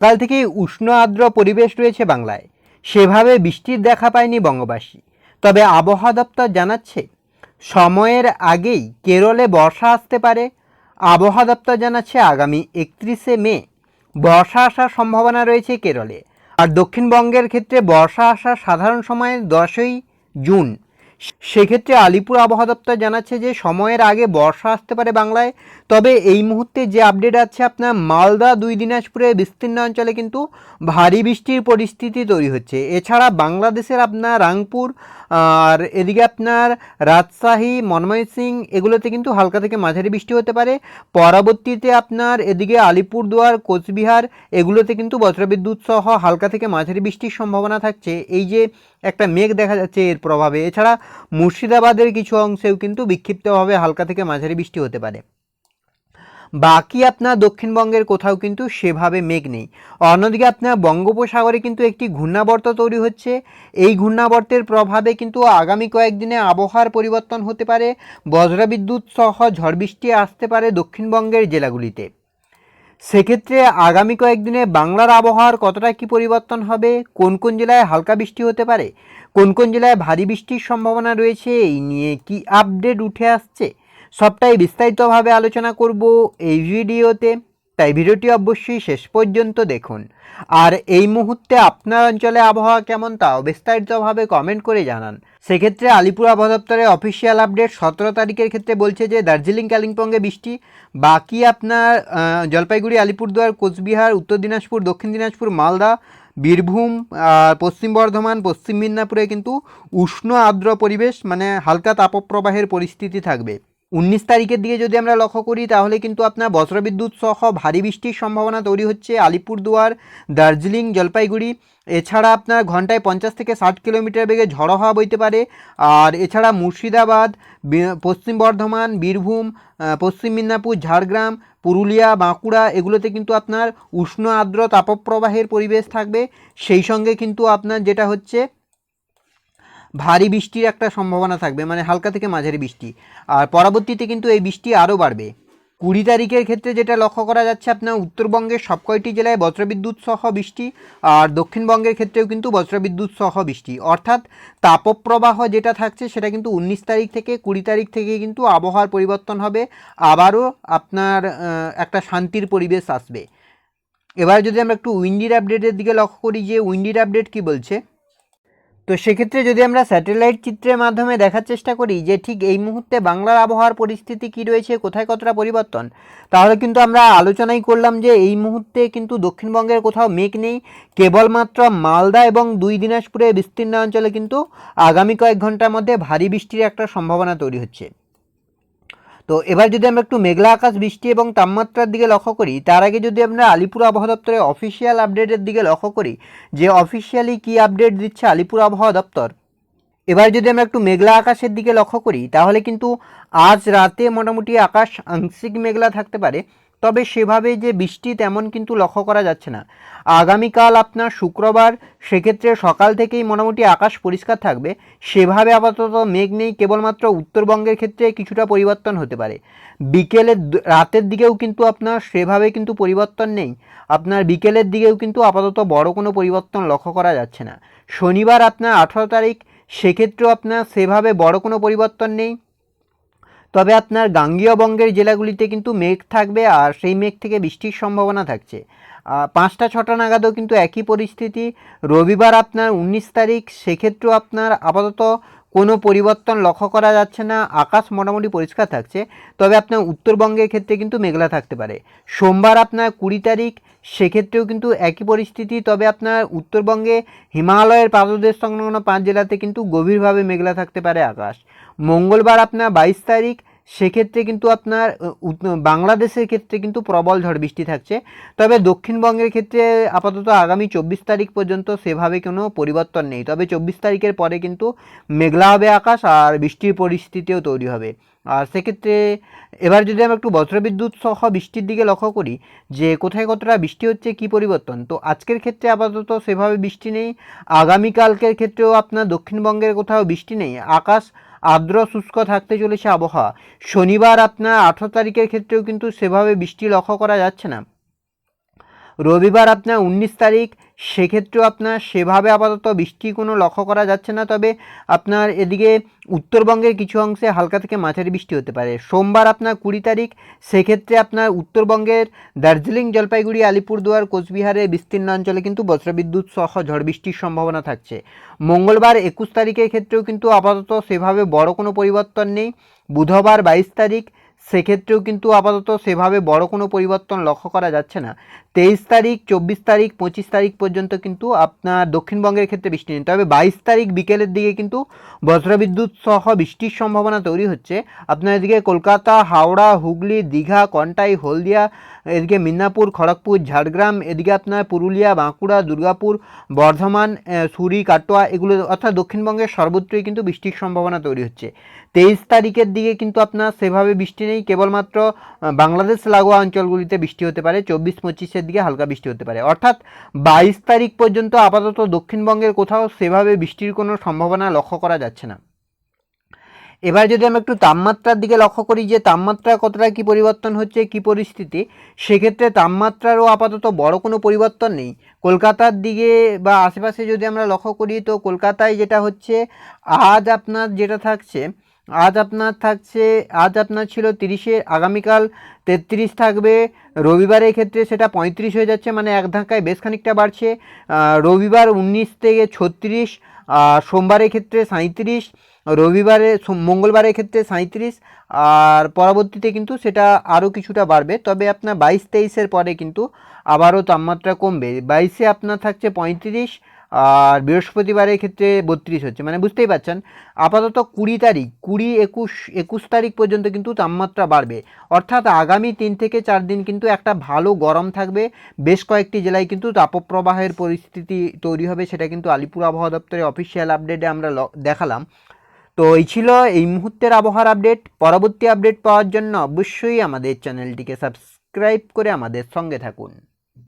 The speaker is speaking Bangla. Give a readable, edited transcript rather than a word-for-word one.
কাল থেকেই উষ্ণ আর্দ্র পরিবেশ রয়েছে বাংলায়, সেভাবে বৃষ্টির দেখা পায়নি বঙ্গবাসী। তবে আবহাওয়া দপ্তর জানাচ্ছে সময়ের আগেই কেরলে বর্ষা আসতে পারে। আবহাওয়া দপ্তর জানাচ্ছে আগামী 31শে মে বর্ষা আসার সম্ভাবনা রয়েছে কেরলে। আর দক্ষিণবঙ্গের ক্ষেত্রে বর্ষা আসার সাধারণ সময় 10ই জুন। সেক্ষেত্রে আলিপুর আবহাওয়া দপ্তর জানাচ্ছে যে সময়ের আগে বর্ষা আসতে পারে বাংলায়। তবে এই মুহূর্তে যে আপডেট আছে আপনার মালদা, দুই দিনাজপুরের বিস্তীর্ণ অঞ্চলে কিন্তু ভারী বৃষ্টির পরিস্থিতি তৈরি হচ্ছে। এছাড়া বাংলাদেশের আপনার রাংপুর আর এদিকে আপনার রাজশাহী, ময়মনসিংহ এগুলোতে কিন্তু হালকা থেকে মাঝারি বৃষ্টি হতে পারে। পরবর্তীতে আপনার এদিকে আলিপুরদুয়ার, কোচবিহার এগুলোতে কিন্তু বজ্রবিদ্যুৎ সহ হালকা থেকে মাঝারি বৃষ্টির সম্ভাবনা থাকছে। এই যে একটা মেঘ দেখা যাচ্ছে এর প্রভাবে। এছাড়া মুর্শিদাবাদের কিছু অংশেও কিন্তু বিক্ষিপ্তভাবে হালকা থেকে মাঝারি বৃষ্টি হতে পারে। বাকি আপনার দক্ষিণবঙ্গের কোথাও কিন্তু সেভাবে মেঘ নেই। অন্যদিকে আপনার বঙ্গোপসাগরে কিন্তু একটি ঘূর্ণাবর্ত তৈরি হচ্ছে। এই ঘূর্ণাবর্তের প্রভাবে কিন্তু আগামী কয়েকদিনে আবহাওয়ার পরিবর্তন হতে পারে। বজ্রবিদ্যুৎ সহ ঝড় বৃষ্টি আসতে পারে দক্ষিণবঙ্গের জেলাগুলিতে। সেক্ষেত্রে আগামী কয়েকদিনে বাংলার আবহাওয়ার কতটা কি পরিবর্তন হবে, কোন কোন জেলায় হালকা বৃষ্টি হতে পারে, কোন কোন জেলায় ভারী বৃষ্টির সম্ভাবনা রয়েছে, এই নিয়ে কি আপডেট উঠে আসছে, সবটাই বিস্তারিতভাবে আলোচনা করব এই ভিডিওতে। তাই ভিডিওটি অবশ্যই শেষ পর্যন্ত দেখুন। আর এই মুহূর্তে আপনার অঞ্চলে আবহাওয়া কেমন তাও বিস্তারিতভাবে কমেন্ট করে জানান। সেক্ষেত্রে আলিপুর আবহাওয়া দপ্তরের অফিসিয়াল আপডেট 17 তারিখের ক্ষেত্রে বলছে যে দার্জিলিং, কালিম্পংয়ে বৃষ্টি। বাকি আপনার জলপাইগুড়ি, আলিপুরদুয়ার, কোচবিহার, উত্তর দিনাজপুর, দক্ষিণ দিনাজপুর, মালদা, বীরভূম, পশ্চিম বর্ধমান, পশ্চিম মেদিনীপুরে কিন্তু উষ্ণ আর্দ্র পরিবেশ, মানে হালকা তাপপ্রবাহের পরিস্থিতি থাকবে। 19 তারিখের দিকে যদি আমরা লক্ষ্য করি তাহলে কিন্তু আপনার বজ্রবিদ্যুৎ সহ ভারী বৃষ্টির সম্ভাবনা তৈরি হচ্ছে আলিপুরদুয়ার, দার্জিলিং, জলপাইগুড়ি। এছাড়া আপনার ঘন্টায় 50 থেকে 60 কিলোমিটার বেগে ঝড়ো হাওয়া বইতে পারে। আর এছাড়া মুর্শিদাবাদ, পশ্চিম বর্ধমান, বীরভূম, পশ্চিম মেদিনীপুর, ঝাড়গ্রাম, পুরুলিয়া, বাঁকুড়া এগুলোতে কিন্তু আপনার উষ্ণ আর্দ্র তাপপ্রবাহের পরিবেশ থাকবে। সেই সঙ্গে কিন্তু আপনার যেটা হচ্ছে ভারী বৃষ্টির একটা সম্ভাবনা থাকবে, মানে হালকা থেকে মাঝারি বৃষ্টি। আর পরবর্তীতে কিন্তু এই বৃষ্টি আরও বাড়বে। 20 তারিখের ক্ষেত্রে যেটা লক্ষ্য করা যাচ্ছে আপনার উত্তরবঙ্গের সব কয়টি জেলায় বজ্রবিদ্যুৎ সহ বৃষ্টি। আর দক্ষিণবঙ্গের ক্ষেত্রেও কিন্তু বজ্রবিদ্যুৎ সহ বৃষ্টি, অর্থাৎ তাপপ্রবাহ যেটা থাকছে সেটা কিন্তু 19 তারিখ থেকে 20 তারিখ থেকে কিন্তু আবহাওয়ার পরিবর্তন হবে। আবারও আপনার একটা শান্তির পরিবেশ আসবে। এবার যদি আমরা একটু উইন্ডির আপডেটের দিকে লক্ষ্য করি যে উইন্ডির আপডেট কি বলছে, তো সেক্ষেত্রে যদি আমরা স্যাটেলাইট চিত্রের মাধ্যমে দেখার চেষ্টা করি যে ঠিক এই মুহূর্তে বাংলার আবহাওয়ার পরিস্থিতি কি রয়েছে, কোথায় কতটা পরিবর্তন, তাহলে কিন্তু আমরা আলোচনাই করলাম যে এই মুহূর্তে কিন্তু দক্ষিণবঙ্গের কোথাও মেঘ নেই। কেবলমাত্র মালদা এবং দুই দিনাজপুরের বিস্তীর্ণ অঞ্চলে কিন্তু আগামী কয়েক ঘন্টার মধ্যে ভারী বৃষ্টির একটা সম্ভাবনা তৈরি হচ্ছে। তো এবার যদি আমরা একটু মেঘলা আকাশ, বৃষ্টি এবং তাপমাত্রার দিকে লক্ষ্য করি, তার আগে যদি আমরা আলিপুর আবহাওয়া দপ্তরের অফিসিয়াল আপডেটের দিকে লক্ষ্য করি যে অফিসিয়ালি কী আপডেট দিচ্ছে আলিপুর আবহাওয়া দপ্তর। এবার যদি আমরা একটু মেঘলা আকাশের দিকে লক্ষ্য করি তাহলে কিন্তু আজ রাতে মোটামুটি আকাশ আংশিক মেঘলা থাকতে পারে, তবে সেভাবে যে বৃষ্টি তেমন কিন্তু লক্ষ্য করা যাচ্ছে না। আগামীকাল আপনার শুক্রবার, সেক্ষেত্রে সকাল থেকেই মোটামুটি আকাশ পরিষ্কার থাকবে, সেভাবে আপাতত মেঘ নেই। কেবলমাত্র উত্তরবঙ্গের ক্ষেত্রে কিছুটা পরিবর্তন হতে পারে। বিকেলের রাতের দিকেও কিন্তু আপনার সেভাবে কিন্তু পরিবর্তন নেই। আপনার বিকেলের দিকেও কিন্তু আপাতত বড় কোনো পরিবর্তন লক্ষ্য করা যাচ্ছে না। শনিবার আপনার 18 তারিখ, সেক্ষেত্রেও আপনার সেভাবে বড় কোনো পরিবর্তন নেই। তবে আপনার গাঙ্গেয় বঙ্গের জেলাগুলিতে কিন্তু মেঘ থাকবে, আর সেই মেঘ থেকে বৃষ্টির সম্ভাবনা থাকছে। 5টা-6টা নাগাদও কিন্তু একই পরিস্থিতি। রবিবার আপনার 19 তারিখ, সেক্ষেত্রেও আপনার আপাতত কোনো পরিবর্তন লক্ষ্য করা যাচ্ছে না, আকাশ মোটামুটি পরিষ্কার থাকছে। তবে আপনার উত্তরবঙ্গের ক্ষেত্রে কিন্তু মেঘলা থাকতে পারে। সোমবার আপনার 20 তারিখ, সেক্ষেত্রেও কিন্তু একই পরিস্থিতি। তবে আপনার উত্তরবঙ্গে হিমালয়ের পাদদেশ সংলগ্ন 5 জেলাতে কিন্তু গভীরভাবে মেঘলা থাকতে পারে আকাশ। মঙ্গলবার আপনার 22 তারিখ, সেক্ষেত্রে কিন্তু আপনার বাংলাদেশের ক্ষেত্রে কিন্তু প্রবল ঝড় বৃষ্টি থাকছে। তবে দক্ষিণবঙ্গের ক্ষেত্রে আপাতত আগামী 24 তারিখ পর্যন্ত সেভাবে কোনো পরিবর্তন নেই। তবে 24 তারিখের পরে কিন্তু মেঘলা হবে আকাশ, আর বৃষ্টির পরিস্থিতিও তৈরি হবে। আর সেক্ষেত্রে এবার যদি আমরা একটু বজ্রবিদ্যুৎ সহ বৃষ্টির দিকে লক্ষ্য করি যে কোথায় কতটা বৃষ্টি হচ্ছে, কি পরিবর্তন, তো আজকের ক্ষেত্রে আপাতত সেভাবে বৃষ্টি নেই। আগামীকালকের ক্ষেত্রেও আপনার দক্ষিণবঙ্গের কোথাও বৃষ্টি নেই, আকাশ আর্দ্র শুষ্ক থাকতে চলেছে আবহাওয়া। শনিবার আপনার 18 তারিখের ক্ষেত্রেও কিন্তু সেভাবে বৃষ্টি লক্ষ্য করা যাচ্ছে না। রবিবার আপনার 19 তারিখ, সেক্ষেত্রেও আপনার সেভাবে আপাতত বৃষ্টি কোনো লক্ষ্য করা যাচ্ছে না, তবে আপনার এদিকে উত্তরবঙ্গের কিছু অংশে হালকা থেকে মাঝারি বৃষ্টি হতে পারে। সোমবার আপনার 20 তারিখ, সেক্ষেত্রে আপনার উত্তরবঙ্গের দার্জিলিং, জলপাইগুড়ি, আলিপুরদুয়ার, কোচবিহারের বিস্তীর্ণ অঞ্চলে কিন্তু বজ্রবিদ্যুৎ সহ ঝড় বৃষ্টির সম্ভাবনা থাকছে। মঙ্গলবার 21 তারিখের ক্ষেত্রেও কিন্তু আপাতত সেভাবে বড় কোনো পরিবর্তন নেই। বুধবার 22 তারিখ, সেক্ষেত্রেও কিন্তু আপাতত সেভাবে বড় কোনো পরিবর্তন লক্ষ্য করা যাচ্ছে না। 23 তারিখ, 24 তারিখ, 25 তারিখ পর্যন্ত কিন্তু আপনার দক্ষিণবঙ্গের ক্ষেত্রে বৃষ্টি নেই, তবে 22 তারিখ বিকেলের দিকে কিন্তু বজ্রবিদ্যুৎ সহ বৃষ্টির সম্ভাবনা তৈরি হচ্ছে। আপনার এদিকে কলকাতা, হাওড়া, হুগলি, দীঘা, কন্টাই, হলদিয়া, এদিকে মিদনাপুর, খড়গপুর, ঝাড়গ্রাম, এদিকে আপনার পুরুলিয়া, বাঁকুড়া, দুর্গাপুর, বর্ধমান, সুরি, কাটোয়া, এগুলো অর্থাৎ দক্ষিণবঙ্গের সর্বত্রই কিন্তু বৃষ্টির সম্ভাবনা তৈরি হচ্ছে। 23 তারিখের দিকে কিন্তু আপনার সেভাবে বৃষ্টি নেই, কেবলমাত্র বাংলাদেশ লাগোয়া অঞ্চলগুলিতে বৃষ্টি হতে পারে। 24-25-এর দিকে হালকা বৃষ্টি হতে পারে, অর্থাৎ 22 তারিখ পর্যন্ত আপাতত দক্ষিণবঙ্গের কোথাও সেভাবে বৃষ্টির কোনো সম্ভাবনা লক্ষ্য করা যাচ্ছে না। এবার যদি আমরা একটু তাপমাত্রার দিকে লক্ষ্য করি যে তাপমাত্রা কতটা কী পরিবর্তন হচ্ছে, কী পরিস্থিতি, সেক্ষেত্রে তাপমাত্রারও আপাতত বড় কোনো পরিবর্তন নেই। কলকাতার দিকে বা আশেপাশে যদি আমরা লক্ষ্য করি, তো কলকাতায় যেটা হচ্ছে আজ আপনার যেটা থাকছে, আজ আপনার ছিল 30-এ, আগামীকাল 33 থাকবে। রবিবারের ক্ষেত্রে সেটা 35 হয়ে যাচ্ছে, মানে এক ধাক্কায় বেশ খানিকটা বাড়ছে। রবিবার 19 থেকে 36, সোমবারের ক্ষেত্রে 37, মঙ্গলবারের ক্ষেত্রে 37, আর পরবর্তীতে কিন্তু সেটা আরও কিছুটা বাড়বে। তবে আপনার 22-23-এর পরে কিন্তু আবারও তাপমাত্রা কমবে। 22-এ আপনার থাকছে 35, আর বৃহস্পতিবারের ক্ষেত্রে 32 হচ্ছে, মানে বুঝতেই পারছেন। আপাতত 20 তারিখ, 21 তারিখ পর্যন্ত কিন্তু তাপমাত্রা বাড়বে, অর্থাৎ আগামী 3 থেকে 4 দিন কিন্তু একটা ভালো গরম থাকবে। বেশ কয়েকটি জেলায় কিন্তু তাপপ্রবাহের পরিস্থিতি তৈরি হবে, সেটা কিন্তু আলিপুর আবহাওয়া দপ্তরের অফিসিয়াল আপডেটে আমরা দেখালাম। তো এই ছিল এই মুহূর্তের আবহাওয়ার আপডেট। পরবর্তী আপডেট পাওয়ার জন্য অবশ্যই আমাদের চ্যানেলটিকে সাবস্ক্রাইব করে আমাদের সঙ্গে থাকুন।